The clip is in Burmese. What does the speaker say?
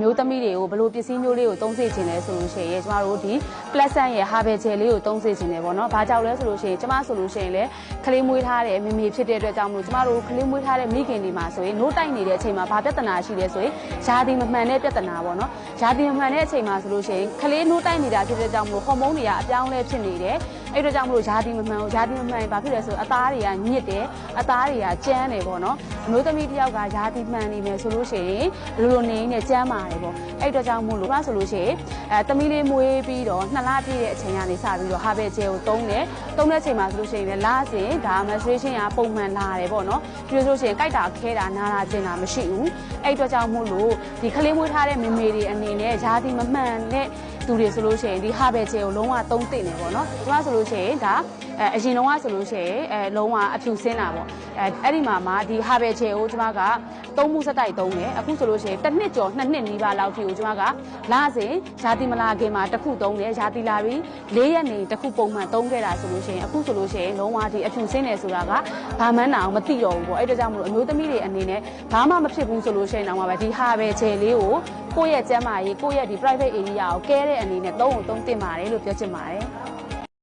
မျိုးသမီးတွေကိုဘလို့ပစ္စည်းမျိုးလေးကိုသုံးစေချင်လဲဆိုလို့ရှိရင်ကျမတို့ဒီ Pleasant ရဲ့ Herbal Gel လေးကိုသုံးစေချင်တယ်ပေါ့နော်။ဘာကြောင့်လဲဆိုလို့ရှိရင်ကျမဆိုလို့ရှိရင်လည်းကလေးမွေးထားတဲ့မိမိဖြစ်တဲ့အတွက်ကြောင့်မလို့ကျမတို့ကလေးမွေးထားတဲ့မိခင်တွေမှာဆိုရင်နိုးတိုက်နေတဲ့အချိန်မှာဘာပြဿနာရှိလဲဆိုရင်ယာဒီမမှန်တဲ့ပြဿနာပေါ့နော်။ယာဒီမမှန်တဲ့အချိန်မှာဆိုလို့ရှိရင်ကလေးနိုးတိုက်နေတာဖြစ်တဲ့ကြောင့်မလို့ဟော်မုန်းတွေကအပြောင်းလဲဖြစ်နေတယ်။အဲ့တို့ကြောင့်မလို့ယာဒီမမှန်ဘာဖြစ်လဲဆိုအသားတွေကညစ်တယ်အသားတွေကကျန်းတယ်ပေါ့နော်အမျိုးသမီးတစ်ယောက်ကယာဒီမှန်နေမယ်ဆိုလို့ရှိရင်လိုနေနဲ့ကျန်းပါတယ်ပေါ့အဲ့တို့ကြောင့်မို့လို့ဆိုလို့ရှိရင်သမီးလေးမွေးပြီးတော့2 လပြည့်တဲ့အချိန်ကနေစပြီးတော့ Herbal Gel ကိုသုံးတဲ့အချိန်မှာဆိုလို့ရှိရင်လည်းလစဉ်ဒါ menstruation ကပုံမှန်လာတယ်ပေါ့နော်ပြီးလို့ရှိရင်ကြိုက်တာခဲတာနာတာကျင်တာမရှိဘူးအဲ့တို့ကြောင့်မို့လို့ဒီကလေးမွေးထားတဲ့မေမေတွေအနေနဲ့ယာဒီမမှန်တဲ့သူတွေဆိုလို့ရှိရင်ဒီ Herbal Gel ကိုလုံးဝသုံးသင့်တယ်ပေါ့နော်ကျမဆိုလို့ရှိရင်ဒါအရင်တော့ဆိုလို့ရှိရင်လုံးဝအဖြူစင်းတာပေါ့အဲ့ဒီမှာဒီ Herbal Gel ကိုကျမက3 မှုစတိုက်သုံးတယ်အခုဆိုလို့ရှိရင်1 နှစ်ကျော်2 နှစ်နီးပါးလောက်ထိကိုကျမကလစဉ်ယာတိမလာခင်မှာတစ်ခုသုံးတယ်ယာတိလာပြီး4 ရက်နေတစ်ခုပုံမှန်သုံးခဲ့တာဆိုလို့ရှိရင်အခုဆိုလို့ရှိရင်လုံးဝဒီအဖြူစင်းတယ်ဆိုတာကဘာမှန်းတာအောင်မသိတော့ဘူးပေါ့အဲ့ဒါကြောင့်မလို့အမျိုးသမီးတွေအနေနဲ့ဘာမှမဖြစ်ဘူးဆိုလို့ရှိရင်တော့မှပဲဒီ Herbal Gel လေးကိုကိုယ့်ရဲ့ကျန်းမာရေးကိုယ့်ရဲ့ဒီ private area ကိုကဲတဲ့အနေနဲ့သုံးသင့်ပါတယ်လို့ပြောချင်ပါတယ်